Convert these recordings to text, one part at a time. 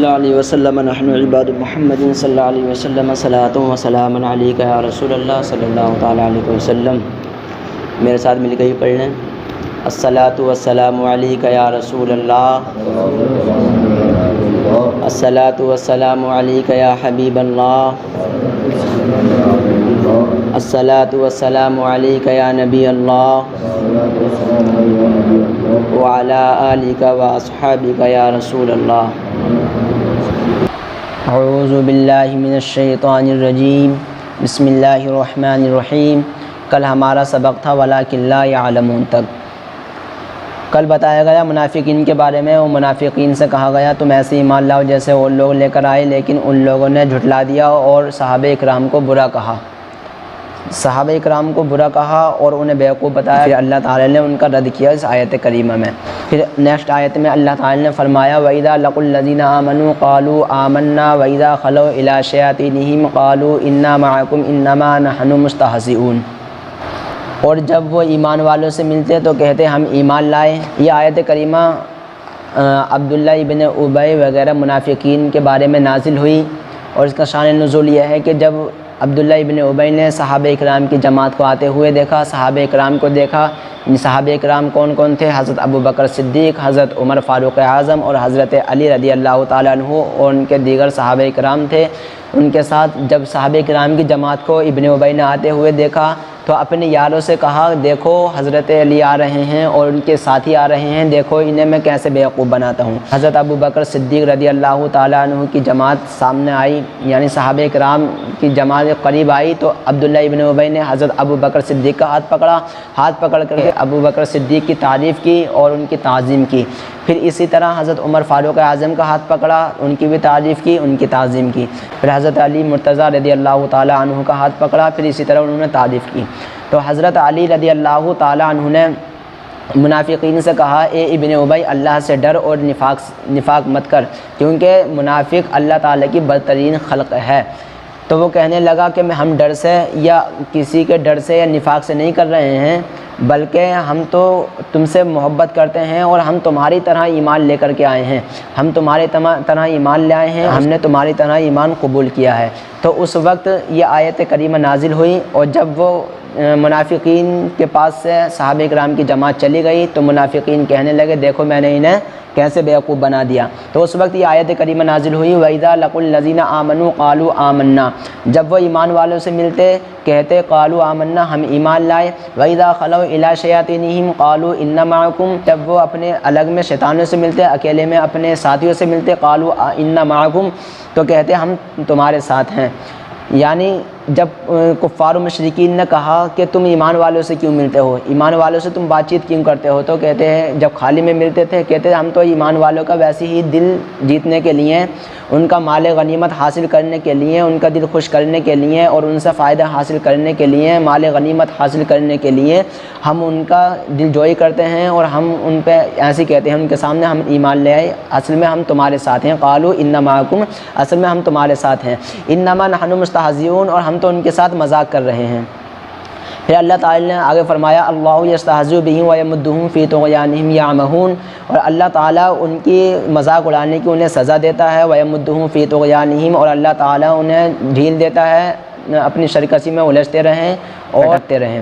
اللہ علیہ وسلم نحن عباد محمد صلی اللہ علیہ وسلم صلاۃ و سلام علیک یا رسول اللہ صلی اللہ تعالیٰ علیہ وسلم۔ میرے ساتھ مل کے ہی پڑھ لیں۔ الصلاۃ والسلام علیک یا رسول اللہ، الصلاۃ والسلام علیک یا حبیب اللہ، الصلاۃ والسلام علیک یا نبی اللہ، وعلی آلک واصحابک یا رسول اللہ۔ اعوذ باللہ من الشیطان الرجیم، بسم اللہ الرحمن الرحیم۔ کل ہمارا سبق تھا وَلَٰكِن لَّا يَعْلَمُونَ تک۔ کل بتایا گیا منافقین کے بارے میں، وہ منافقین سے کہا گیا تم ایسے ایمان لاؤ جیسے وہ لوگ لے کر آئے، لیکن ان لوگوں نے جھٹلا دیا اور صحابہ اکرام کو برا کہا، صحابہ اکرام کو برا کہا اور انہیں بیوقوف بتایا۔ پھر اللہ تعالی نے ان کا رد کیا اس آیت کریمہ میں۔ پھر نیکسٹ آیت میں اللہ تعالی نے فرمایا وَإِذَا لَقُوا الَّذِينَ آمَنُوا قَالُوا آمَنَّا وَإِذَا خَلَوْا إِلَىٰ شَيَاطِينِهِمْ قَالُوا إِنَّا مَعَكُمْ إِنَّمَا نَحْنُ مُسْتَهْزِئُونَ۔ اور جب وہ ایمان والوں سے ملتے تو کہتے ہم ایمان لائے۔ یہ آیت کریمہ عبداللہ ابن ابی وغیرہ منافقین کے بارے میں نازل ہوئی، اور اس کا شان نزول یہ ہے کہ جب عبداللہ ابن ابی نے صحابہ اکرام کی جماعت کو آتے ہوئے دیکھا، صحابہ اکرام کو دیکھا، صحابہ اکرام کون کون تھے؟ حضرت ابو بکر صدیق، حضرت عمر فاروق اعظم اور حضرت علی رضی اللہ تعالیٰ عنہ اور ان کے دیگر صحابہ اکرام تھے۔ ان کے ساتھ جب صحابہ اکرام کی جماعت کو ابن ابی نے آتے ہوئے دیکھا تو اپنے یاروں سے کہا دیکھو حضرت علی آ رہے ہیں اور ان کے ساتھی آ رہے ہیں، دیکھو انہیں میں کیسے بیوقوف بناتا ہوں۔ حضرت ابو بکر صدیق رضی اللہ تعالیٰ عنہ کی جماعت سامنے آئی، یعنی صحابہ اکرام کی جماعت قریب آئی تو عبداللہ ابن ابی نے حضرت ابو بکر صدیق کا ہاتھ پکڑا، ہاتھ پکڑ کر کے ابو بکر صدیق کی تعریف کی اور ان کی تعظیم کی۔ پھر اسی طرح حضرت عمر فاروق اعظم کا ہاتھ پکڑا، ان کی بھی تعریف کی، ان کی تعظیم کی۔ پھر حضرت علی مرتضیٰ رضی اللہ تعالیٰ عنہ کا ہاتھ پکڑا، پھر اسی طرح انہوں نے تعریف کی۔ تو حضرت علی رضی اللہ تعالیٰ عنہ نے منافقین سے کہا اے ابن ابی اللہ سے ڈر اور نفاق مت کر، کیونکہ منافق اللہ تعالیٰ کی بدترین خلق ہے۔ تو وہ کہنے لگا کہ ہم ڈر سے یا کسی کے ڈر سے یا نفاق سے نہیں کر رہے ہیں، بلکہ ہم تو تم سے محبت کرتے ہیں اور ہم تمہاری طرح ایمان لے کر کے آئے ہیں، ہم تمہاری طرح ایمان لے آئے ہیں، ہم نے تمہاری طرح ایمان قبول کیا ہے۔ تو اس وقت یہ آیت کریمہ نازل ہوئی، اور جب وہ منافقین کے پاس سے صحابہ اکرام کی جماعت چلی گئی تو منافقین کہنے لگے دیکھو میں نے انہیں کیسے بیوقوف بنا دیا۔ تو اس وقت یہ آیت کریمہ نازل ہوئی وَإِذَا لَقُوا الَّذِينَ آمَنُوا قَالُوا آمَنَّا، جب وہ ایمان والوں سے ملتے کہتے قالوا آمنا ہم ایمان لائے، وَإِذَا خَلَوْا إِلَىٰ شَيَاطِينِهِمْ قَالُوا إِنَّا مَعَكُمْ، جب وہ اپنے الگ میں شیطانوں سے ملتے، اکیلے میں اپنے ساتھیوں سے ملتے قَالُوا إِنَّا مَعَكُمْ، تو کہتے ہم تمہارے ساتھ ہیں۔ یعنی جب کفار و مشرکین نے کہا کہ تم ایمان والوں سے کیوں ملتے ہو، ایمان والوں سے تم بات چیت کیوں کرتے ہو، تو کہتے ہیں جب خالی میں ملتے تھے کہتے ہم تو ایمان والوں کا ویسے ہی دل جیتنے کے لیے، ان کا مال غنیمت حاصل کرنے کے لیے، ان کا دل خوش کرنے کے لیے اور ان سے فائدہ حاصل کرنے کے لیے، مال غنیمت حاصل کرنے کے لیے ہم ان کا دل جوئی کرتے ہیں اور ہم ان پہ ایسے کہتے ہیں ان کے سامنے ہم ایمان لے آئے، اصل میں ہم تمہارے ساتھ ہیں۔ قالوا انما معکم، اصل میں ہم تمہارے ساتھ ہیں۔ انما نحن مستہزئون، اور ہم تو ان کے ساتھ مذاق کر رہے ہیں۔ پھر اللہ تعالی نے آگے فرمایا اللہ یستہزئ بہم ویمدہم فی طغیانہم یعمہون، اور اللہ تعالیٰ ان کی مذاق اڑانے کی انہیں سزا دیتا ہے، ویمدہم فی طغیانہم، اور اللہ تعالیٰ انہیں ڈھیل دیتا ہے اپنی سرکشی میں الجھتے رہیں اور بھٹکتے رہیں۔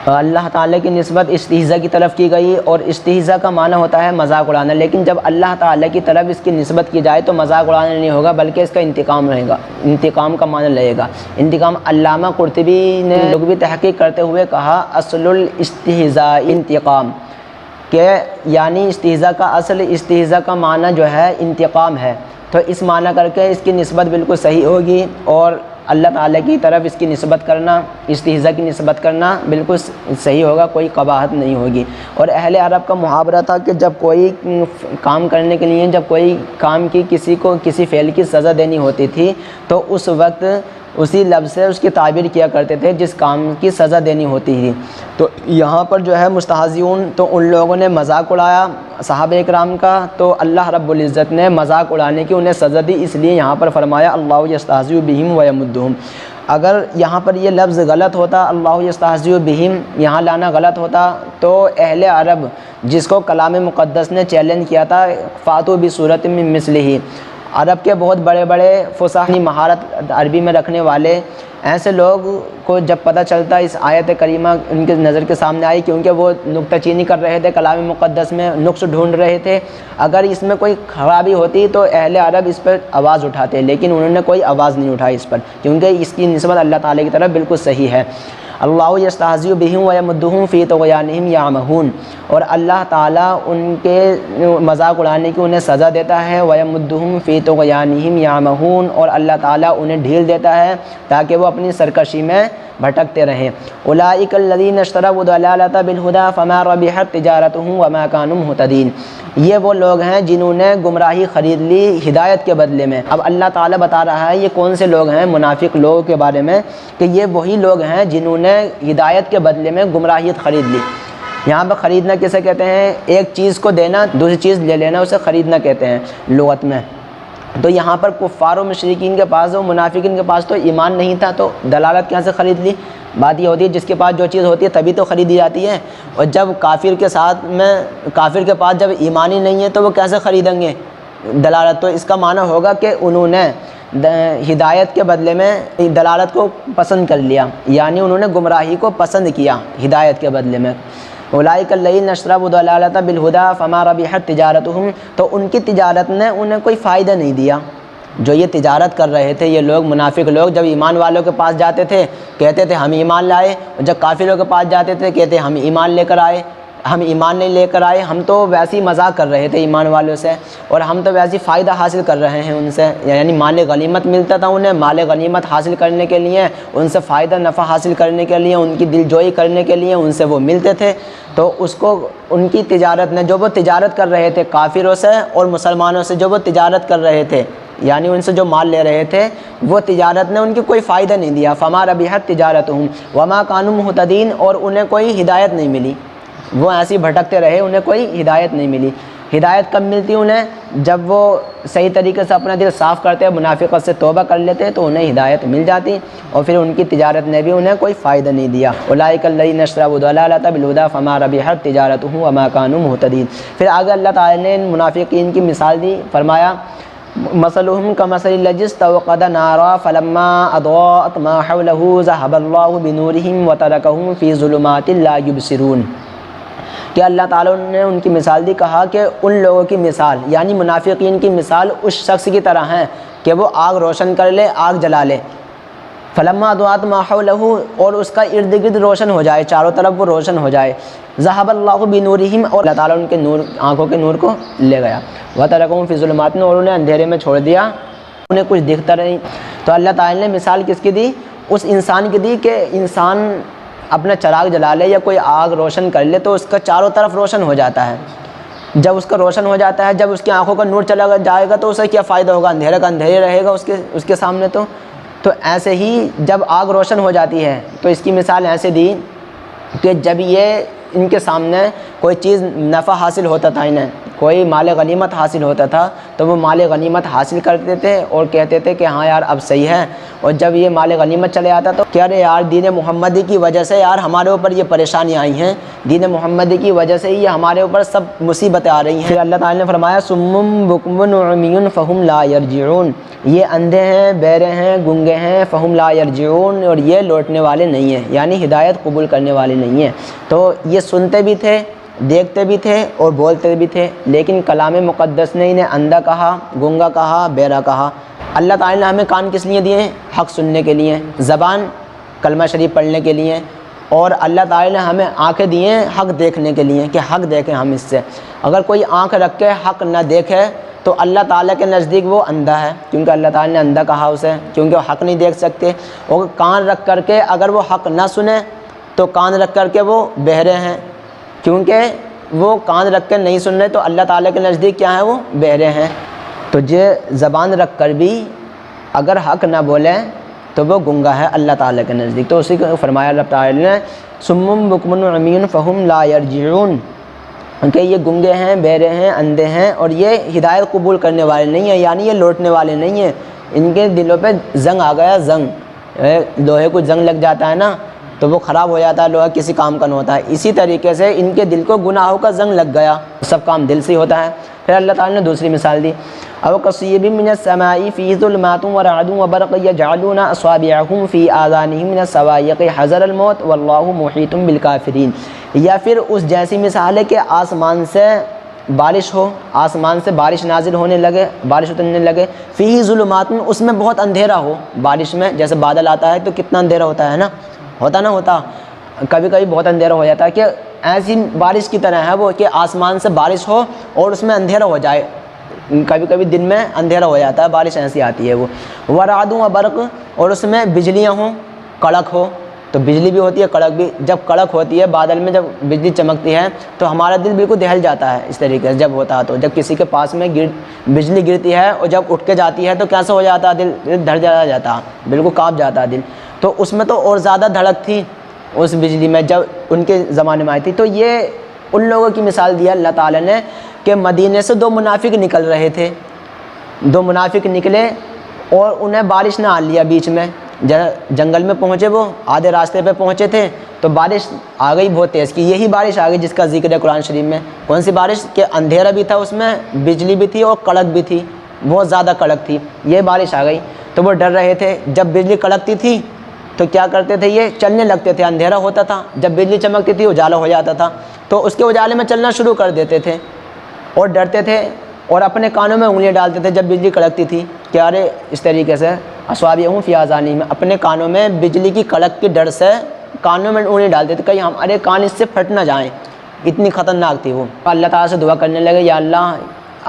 اللہ تعالیٰ کی نسبت استہزاء کی طرف کی گئی، اور استہزاء کا معنی ہوتا ہے مذاق اڑانا، لیکن جب اللہ تعالیٰ کی طرف اس کی نسبت کی جائے تو مذاق اڑانا نہیں ہوگا بلکہ اس کا انتقام رہے گا، انتقام کا معنی لے گا۔ انتقام علامہ قرطبی نے لغوی تحقیق کرتے ہوئے کہا اصل الاستہزاء انتقام، کہ یعنی استہزاء کا اصل، استہزاء کا معنی جو ہے انتقام ہے، تو اس معنی کر کے اس کی نسبت بالکل صحیح ہوگی، اور اللہ تعالیٰ کی طرف اس کی نسبت کرنا، استہزاء کی نسبت کرنا بالکل صحیح ہوگا، کوئی قباحت نہیں ہوگی۔ اور اہل عرب کا محاورہ تھا کہ جب کوئی کام کرنے کے لیے، جب کوئی کام کی کسی کو کسی فعل کی سزا دینی ہوتی تھی تو اس وقت اسی لفظ سے اس کی تعبیر کیا کرتے تھے جس کام کی سزا دینی ہوتی تھی۔ تو یہاں پر جو ہے مستہزئون، تو ان لوگوں نے مذاق اڑایا صحابہ اکرام کا، تو اللہ رب العزت نے مذاق اڑانے کی انہیں سزا دی، اس لیے یہاں پر فرمایا اللہ یستہزئ بہم ویمدہم۔ اگر یہاں پر یہ لفظ غلط ہوتا، اللہ یستہزئ بہم یہاں لانا غلط ہوتا، تو اہل عرب جس کو کلام مقدس نے چیلنج کیا تھا فاتوا بصورۃ من مثلہ، عرب کے بہت بڑے بڑے فصاحی مہارت عربی میں رکھنے والے ایسے لوگ کو جب پتہ چلتا اس آیت کریمہ ان کے نظر کے سامنے آئی، کیونکہ وہ نکتہ چینی کر رہے تھے کلام مقدس میں، نقص ڈھونڈ رہے تھے، اگر اس میں کوئی خرابی ہوتی تو اہل عرب اس پر آواز اٹھاتے، لیکن انہوں نے کوئی آواز نہیں اٹھائی اس پر، کیونکہ اس کی نسبت اللہ تعالیٰ کی طرف بالکل صحیح ہے۔ اللہ یستہزئ بہم ویمدہم فی طغیانہم یعمہون، اور اللہ تعالیٰ ان کے مذاق اڑانے کی انہیں سزا دیتا ہے، ویمدہم فی طغیانہم یعمہون، اور اللہ تعالیٰ انہیں ڈھیل دیتا ہے تاکہ وہ اپنی سرکشی میں بھٹکتے رہیں۔ اولئک الذین اشتروا الضلالۃ بالہدی فما ربحت تجارتہم وما کانوا مہتدین، یہ وہ لوگ ہیں جنہوں نے گمراہی خرید لی ہدایت کے بدلے میں۔ اب اللہ تعالیٰ بتا رہا ہے یہ کون سے لوگ ہیں منافق لوگوں کے بارے میں، کہ یہ وہی لوگ ہیں جنہوں نے ہدایت کے بدلے میں گمراہیت خرید لی۔ یہاں پہ خریدنا کسے کہتے ہیں؟ ایک چیز کو دینا دوسری چیز لے لینا، اسے خریدنا کہتے ہیں لغت میں۔ تو یہاں پر کفار و مشرکین کے پاس و منافقین کے پاس تو ایمان نہیں تھا، تو دلالت کہاں سے خرید لی؟ بات یہ ہوتی ہے جس کے پاس جو چیز ہوتی ہے تبھی تو خریدی جاتی ہے، اور جب کافر کے پاس جب ایمان ہی نہیں ہے تو وہ کیسے خریدیں گے دلالت؟ تو اس کا معنی ہوگا کہ انہوں نے ہدایت کے بدلے میں دلالت کو پسند کر لیا، یعنی انہوں نے گمراہی کو پسند کیا ہدایت کے بدلے میں۔ اولئک الذین اشتروا الضلالۃ بالہدی فما ربحت تجارتہم، تو ان کی تجارت نے انہیں کوئی فائدہ نہیں دیا۔ جو یہ تجارت کر رہے تھے یہ لوگ منافق لوگ، جب ایمان والوں کے پاس جاتے تھے کہتے تھے ہم ایمان لائے، اور جب کافروں کے پاس جاتے تھے کہتے ہم ایمان لے کر آئے، ہم ایمان نہیں لے کر آئے، ہم تو ویسی مذاق کر رہے تھے ایمان والوں سے، اور ہم تو ویسی فائدہ حاصل کر رہے ہیں ان سے، یعنی مال غنیمت ملتا تھا انہیں، مال غنیمت حاصل کرنے کے لیے، ان سے فائدہ نفع حاصل کرنے کے لیے، ان کی دل جوئی کرنے کے لیے ان سے وہ ملتے تھے۔ تو اس کو ان کی تجارت نے، جو وہ تجارت کر رہے تھے کافروں سے اور مسلمانوں سے، جو وہ تجارت کر رہے تھے یعنی ان سے جو مال لے رہے تھے، وہ تجارت نے ان کی کوئی فائدہ نہیں دیا۔ فما ربحت تجارتہم وما کانوا مہتدین، اور انہیں کوئی ہدایت نہیں ملی، وہ ایسے بھٹکتے رہے، انہیں کوئی ہدایت نہیں ملی۔ ہدایت کب ملتی انہیں؟ جب وہ صحیح طریقے سے اپنا دل صاف کرتے، منافقت سے توبہ کر لیتے تو انہیں ہدایت مل جاتی، اور پھر ان کی تجارت نے بھی انہیں کوئی فائدہ نہیں دیا۔ اولئک الذین اشتروا الضلالۃ بالہدی فما ربحت تجارتہم وما کانوا مہتدین۔ پھر آگے اللہ تعالیٰ نے ان منافقین کی مثال دی، فرمایا مثلهم كمثل الذي استوقد نارا فلما اضاءت ما حوله ذهب الله بنورهم وتركهم في ظلمات لا يبصرون، کہ اللہ تعالیٰ نے ان کی مثال دی، کہا کہ ان لوگوں کی مثال یعنی منافقین کی مثال اس شخص کی طرح ہے کہ وہ آگ روشن کر لے، آگ جلا لے، فلما اضاءت ما حوله، اور اس کا ارد گرد روشن ہو جائے، چاروں طرف وہ روشن ہو جائے، ذهب اللہ بنورہم، اور اللہ تعالیٰ ان کے نور، آنکھوں کے نور کو لے گیا، وترکہم فی ظلمات، اور انہیں اندھیرے میں چھوڑ دیا، انہیں کچھ دکھتا نہیں۔ تو اللہ تعالیٰ نے مثال کس کی دی؟ اس انسان کی دی کہ انسان اپنا چراغ جلا لے یا کوئی آگ روشن کر لے تو اس کا چاروں طرف روشن ہو جاتا ہے۔ جب اس کا روشن ہو جاتا ہے، جب اس کی آنکھوں کا نور چلا جائے گا تو اسے کیا فائدہ ہوگا؟ اندھیرے کا اندھیرے رہے گا اس کے سامنے۔ تو ایسے ہی جب آگ روشن ہو جاتی ہے تو اس کی مثال ایسے دی کہ جب یہ ان کے سامنے کوئی چیز نفع حاصل ہوتا تھا، انہیں کوئی مال غنیمت حاصل ہوتا تھا تو وہ مال غنیمت حاصل کرتے تھے اور کہتے تھے کہ ہاں یار اب صحیح ہے، اور جب یہ مال غنیمت چلے آتا تو کیا رے یار دین محمدی کی وجہ سے یار ہمارے اوپر یہ پریشانی آئی ہیں، دین محمدی کی وجہ سے یہ ہمارے اوپر سب مصیبتیں آ رہی ہیں۔ پھر اللہ تعالیٰ نے فرمایا سم بکم عمی فہم لا یرجعون، یہ اندھے ہیں، بہرے ہیں، گنگے ہیں، فہم لا یرجعون، اور یہ لوٹنے والے نہیں ہیں، یعنی ہدایت قبول کرنے والے نہیں ہیں۔ تو یہ سنتے بھی تھے، دیکھتے بھی تھے اور بولتے بھی تھے، لیکن کلام مقدس نے انہیں اندھا کہا، گنگا کہا، بہرا کہا۔ اللہ تعالیٰ نے ہمیں کان کس لیے دیے ہیں؟ حق سننے کے لیے، زبان کلمہ شریف پڑھنے کے لیے، اور اللہ تعالیٰ نے ہمیں آنکھیں دی ہیں حق دیکھنے کے لیے کہ حق دیکھیں ہم اس سے۔ اگر کوئی آنکھ رکھ کے حق نہ دیکھے تو اللہ تعالیٰ کے نزدیک وہ اندھا ہے، کیونکہ اللہ تعالیٰ نے اندھا کہا اسے، کیونکہ وہ حق نہیں دیکھ سکتے۔ اور کان رکھ کر کے اگر وہ حق نہ سنے تو کان رکھ کر کے وہ بہرے ہیں، کیونکہ وہ کان رکھ کے نہیں سن رہے تو اللہ تعالیٰ کے نزدیک کیا ہے؟ وہ بہرے ہیں۔ تو یہ زبان رکھ کر بھی اگر حق نہ بولے تو وہ گنگا ہے اللہ تعالیٰ کے نزدیک۔ تو اسی کو فرمایا اللہ تعالیٰ نے سم بکم عمی فہم لا یرجعون، کہ یہ گنگے ہیں، بہرے ہیں، اندھے ہیں، اور یہ ہدایت قبول کرنے والے نہیں ہیں، یعنی یہ لوٹنے والے نہیں ہیں۔ ان کے دلوں پہ زنگ آ گیا، زنگ، لوہے کو زنگ لگ جاتا ہے نا تو وہ خراب ہو جاتا ہے، لوہا کسی کام کا نہیں ہوتا ہے، اسی طریقے سے ان کے دل کو گناہوں کا زنگ لگ گیا، سب کام دل سے ہوتا ہے۔ پھر اللہ تعالیٰ نے دوسری مثال دی او کصیب من السماء فی ظلمات ورعد وبرق یجعلون اصابعهم فی آذانهم من الصواعق حذر الموت واللہ محیط بالکافرین، یا پھر اس جیسی مثال ہے کہ آسمان سے بارش ہو، آسمان سے بارش نازل ہونے لگے، بارش اترنے لگے، فی ظلمات، اس میں بہت اندھیرا ہو، بارش میں جیسے بادل آتا ہے تو کتنا اندھیرا ہوتا ہے نا، ہوتا کبھی کبھی بہت اندھیرا ہو جاتا ہے، کہ ایسی بارش کی طرح ہے وہ کہ آسمان سے بارش ہو اور اس میں اندھیرا ہو جائے، کبھی کبھی دن میں اندھیرا ہو جاتا ہے، بارش ایسی آتی ہے وہ، ورعد و برق، اور اس میں بجلیاں ہوں، کڑک ہو، تو بجلی بھی ہوتی ہے کڑک بھی، جب کڑک ہوتی ہے بادل میں، جب بجلی چمکتی ہے تو ہمارا دل بالکل دہل جاتا ہے، اس طریقے سے جب ہوتا ہے، تو جب کسی کے پاس میں بجلی گرتی ہے اور جب اٹھ کے جاتی ہے تو کیسا ہو جاتا ہے، دل دھڑ جاتا ہے، بالکل کانپ جاتا ہے دل، تو اس میں تو اور زیادہ دھڑک تھی اس بجلی میں جب ان کے زمانے میں آئی تھی۔ تو یہ ان لوگوں کی مثال دیا اللہ تعالیٰ نے کہ مدینے سے دو منافق نکل رہے تھے، دو منافق نکلے اور انہیں بارش نے آ لیا بیچ میں، جنگل میں پہنچے، وہ آدھے راستے پہ پہنچے تھے تو بارش آ گئی بہت تیز کی، یہی بارش آ گئی جس کا ذکر ہے قرآن شریف میں، کون سی بارش کہ اندھیرا بھی تھا، اس میں بجلی بھی تھی اور کڑک بھی تھی، بہت زیادہ کڑک تھی، یہ بارش آ گئی تو وہ ڈر رہے تھے، جب بجلی کڑکتی تھی تو کیا کرتے تھے، یہ چلنے لگتے تھے، اندھیرا ہوتا تھا، جب بجلی چمکتی تھی اجالا ہو جاتا تھا تو اس کے اجالے میں چلنا شروع کر دیتے تھے اور ڈرتے تھے اور اپنے کانوں میں انگلیاں ڈالتے تھے جب بجلی کڑکتی تھی، کہ ارے اس طریقے سے اصابعہم فی آذانہم، اپنے کانوں میں بجلی کی کڑک کے ڈر سے کانوں میں انگلیاں ڈالتے تھے، کہیں ہمارے کان اس سے پھٹ نہ جائیں، اتنی خطرناک تھی وہ۔ اللہ تعالیٰ سے دعا کرنے لگے، یا اللہ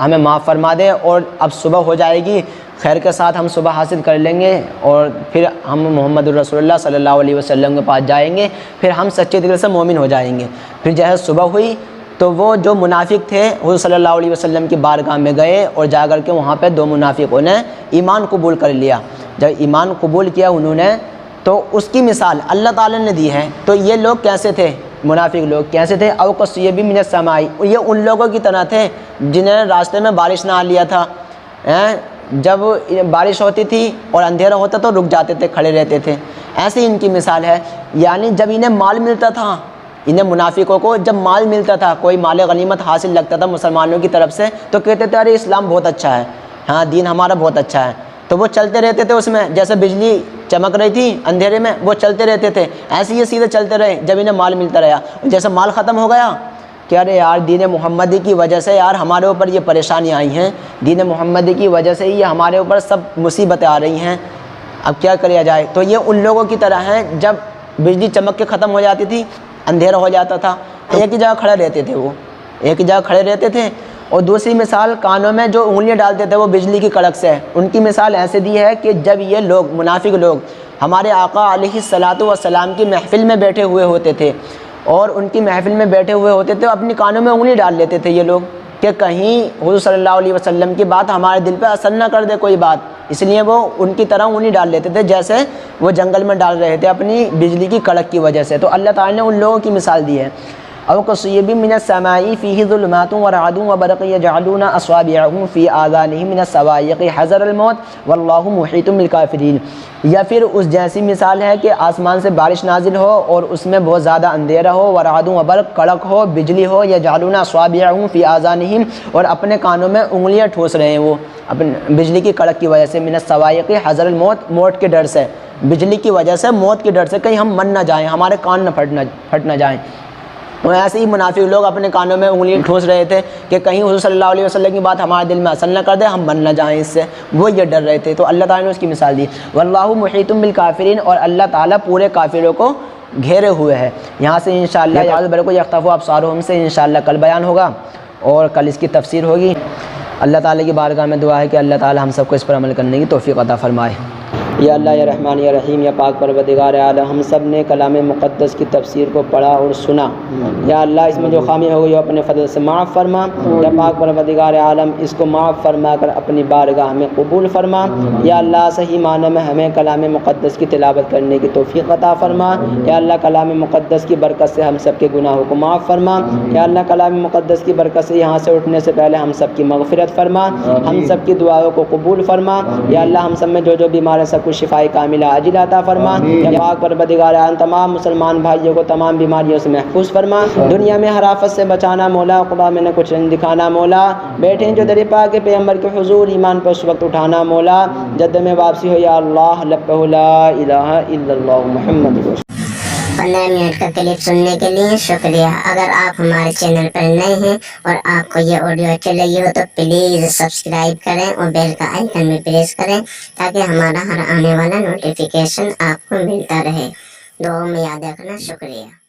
ہمیں معاف فرما دے، اور اب صبح ہو جائے گی، خیر کے ساتھ ہم صبح حاصل کر لیں گے اور پھر ہم محمد الرسول اللہ صلی اللہ علیہ وسلم کے پاس جائیں گے، پھر ہم سچے دل سے مومن ہو جائیں گے۔ پھر جیسے صبح ہوئی تو وہ جو منافق تھے حضور صلی اللہ علیہ وسلم کی بارگاہ میں گئے اور جا کر کے وہاں پہ دو منافقوں نے ایمان قبول کر لیا۔ جب ایمان قبول کیا انہوں نے تو اس کی مثال اللہ تعالیٰ نے دی ہے۔ تو یہ لوگ کیسے تھے، منافق لوگ کیسے تھے، او کصیب من السماء، یہ ان لوگوں کی طرح تھے جنہیں راستے میں بارش نہ آ لیا تھا، جب بارش ہوتی تھی اور اندھیرا ہوتا تو رک جاتے تھے، کھڑے رہتے تھے، ایسے ہی ان کی مثال ہے۔ یعنی جب انہیں مال ملتا تھا، انہیں منافقوں کو جب مال ملتا تھا، کوئی مال غنیمت حاصل لگتا تھا مسلمانوں کی طرف سے تو کہتے تھے ارے اسلام بہت اچھا ہے، ہاں دین ہمارا بہت اچھا ہے، تو وہ چلتے رہتے تھے اس میں، جیسے بجلی چمک رہی تھی اندھیرے میں وہ چلتے رہتے تھے، ایسے ہی سیدھے چلتے رہے جب انہیں مال ملتا رہا، جیسے مال ختم ہو گیا کہ ارے یار دین محمدی کی وجہ سے یار ہمارے اوپر یہ پریشانیاں آئی ہیں، دین محمدی کی وجہ سے یہ ہمارے اوپر سب مصیبتیں آ رہی ہیں، اب کیا کیا جائے۔ تو یہ ان لوگوں کی طرح ہیں جب بجلی چمک کے ختم ہو جاتی تھی، اندھیرا ہو جاتا تھا، ایک ہی جگہ کھڑے رہتے تھے، وہ ایک ہی جگہ کھڑے رہتے تھے۔ اور دوسری مثال کانوں میں جو انگلیاں ڈالتے تھے وہ بجلی کی کڑک سے، ان کی مثال ایسے دی ہے کہ جب یہ لوگ منافق لوگ ہمارے آقا علیہ الصلاۃ والسلام کی محفل میں بیٹھے ہوئے ہوتے تھے اور ان کی محفل میں بیٹھے ہوئے ہوتے تھے، اپنی کانوں میں انگلی ڈال لیتے تھے یہ لوگ کہ کہیں حضور صلی اللہ علیہ وسلم کی بات ہمارے دل پہ اثر نہ کر دے کوئی بات، اس لیے وہ ان کی طرح انگلی ڈال لیتے تھے جیسے وہ جنگل میں ڈال رہے تھے اپنی بجلی کی کڑک کی وجہ سے۔ تو اللہ تعالیٰ نے ان لوگوں کی مثال دی ہے۔ او کصیب من السماء فیہ ظلمات ورعد وبرق یجعلون اصابعهم فی آذانہم من الصواعق حذر الموت واللہ محیط بالکافرین، یا پھر اس جیسی مثال ہے کہ آسمان سے بارش نازل ہو اور اس میں بہت زیادہ اندھیرا ہو، ورعد وبرق کڑک ہو، بجلی ہو، یجعلون اصابعهم فی آذانہم، اور اپنے کانوں میں انگلیاں ٹھوس رہے ہیں وہ اپنے بجلی کی کڑک کی وجہ سے، من الصواعق حذر الموت، موت کے ڈر سے، بجلی کی وجہ سے، موت کے ڈر سے، کہیں ہم من نہ جائیں، ہمارے کان نہ پھٹ نہ جائیں۔ اور ایسے ہی منافق لوگ اپنے کانوں میں انگلیاں ٹھوس رہے تھے کہ کہیں حضور صلی اللہ علیہ وسلم کی بات ہمارے دل میں اثر نہ کر دے، ہم من نہ جائیں اس سے، وہ یہ ڈر رہے تھے۔ تو اللہ تعالیٰ نے اس کی مثال دی، واللہ محیط بالکافرین، اور اللہ تعالیٰ پورے کافروں کو گھیرے ہوئے ہے۔ یہاں سے انشاءاللہ یعوذ برکو یختفوا ابصارہم سے انشاءاللہ کل بیان ہوگا اور کل اس کی تفسیر ہوگی۔ اللہ تعالیٰ کی بارگاہ میں دعا ہے کہ اللہ تعالیٰ ہم سب کو اس پر عمل کرنے کی توفیق عطا فرمائے۔ یا اللہ یا رحمان یا رحیم یا پاک پروردگار عالم، ہم سب نے کلام مقدس کی تفسیر کو پڑھا اور سنا، یا اللہ اس میں جو خامی ہو گئی اپنے فضل سے معاف فرما، یا پاک پروردگار عالم اس کو معاف فرما کر اپنی بارگاہ میں قبول فرما، یا اللہ صحیح معنی میں ہمیں کلام مقدس کی تلاوت کرنے کی توفیق عطا فرما، یا اللہ کلام مقدس کی برکت سے ہم سب کے گناہوں کو معاف فرما، یا اللہ کلام مقدس کی برکت سے یہاں سے اٹھنے سے پہلے ہم سب کی مغفرت فرما، ہم سب کی دعاؤں کو قبول فرما، یا اللہ ہم سب میں جو بیمار ہے سب کو شفاء کاملہ عاجلہ عطا فرما۔ یا پاک پروردگار عالم تمام مسلمان بھائیوں کو تمام بیماریوں سے محفوظ فرما، دنیا میں ہر آفت سے بچانا مولا، عقبہ میں نہ کچھ رنج دکھانا مولا، بیٹھے جو در پاک کے پیغمبر کے حضور ایمان پر اس وقت اٹھانا مولا، جد میں واپسی ہو یا اللہ لبہ لا الہ الا اللہ محمد رسول۔ 15 منٹ کا کلپ سننے کے لیے شکریہ۔ اگر آپ ہمارے چینل پر نئے ہیں اور آپ کو یہ آڈیو اچھی لگی ہو تو پلیز سبسکرائب کریں اور بیل کا آئیکن بھی پریس کریں تاکہ ہمارا ہر آنے والا نوٹیفیکیشن آپ کو ملتا رہے۔ دعاؤں میں یاد رکھنا، شکریہ۔